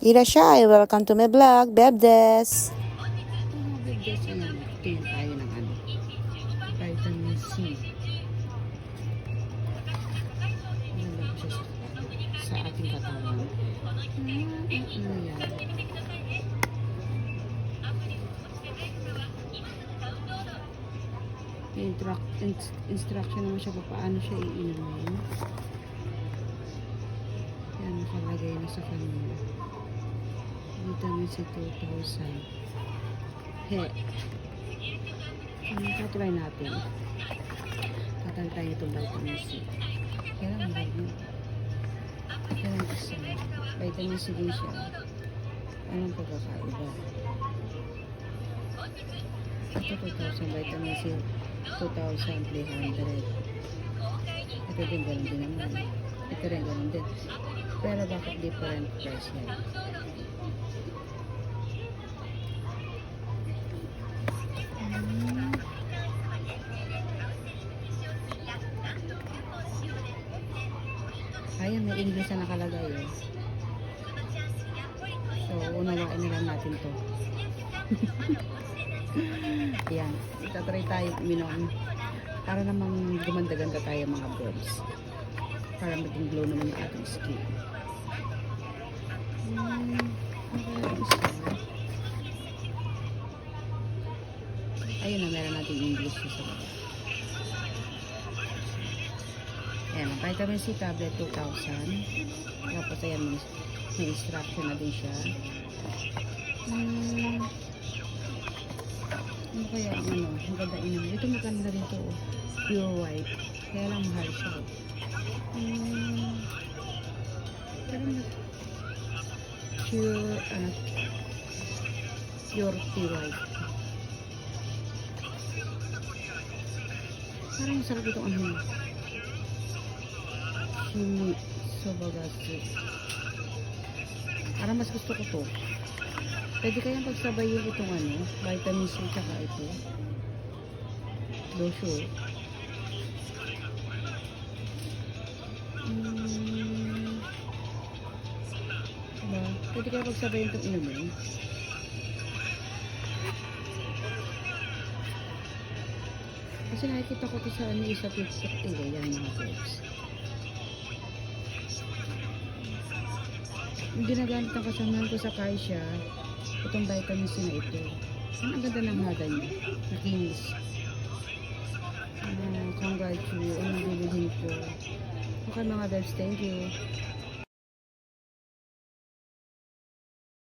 Irashay, welcome to my vlog, Bebdes. Bebdes, tingin tayo ng vitamin C. Ano siya sa ating katawan? Yan. Instruction naman siya kung paano siya iinumin. Yan, nakalagay na sa kanya. Vitamin C 2000. Try natin. Tatal tayo itong vitamin C. Kaya lang mahal yun. Kaya lang isa. Vitamin C din siya. Anong pagkakaiba? Ito 2,000 vitamin C. 2,300. Ito din ganun din naman. Ito rin ganun din. Pero bakit different price yan? Ayan, may English na nakalagay eh. So, unawain na lang natin to. Ayan, itatry tayo uminom. Para namang gumanda-ganda tayo mga birds. Para maging glow naman yung ating skin. Ayun na, meron natin English sa baba. Ayan, vitamin C tablet 2,000. Tapos ayan, may instruction na din siya. Ano kaya ang maganda inom? Ito maganda rin ito. Pure white. Kaya lang mahal siya. Pero pure tea white. Parang masarap itong Shimi Sobagatsu. Parang mas gusto ko to. Pwede kayang pagsabayin itong vitamin C tsaka ito. Dosyo. Diba? Pwede kayang pagsabayin itong inumin. Kasi nakikita ko ito sa isa TikTok yan mga folks. Yung ginagamit ng kasamahan ko sa Kaisha, itong vitamin C na ito. Ang ganda ng hada niya. Nakinis. Congrats you. Ang bibilhin ko. Okay mga guys, thank you.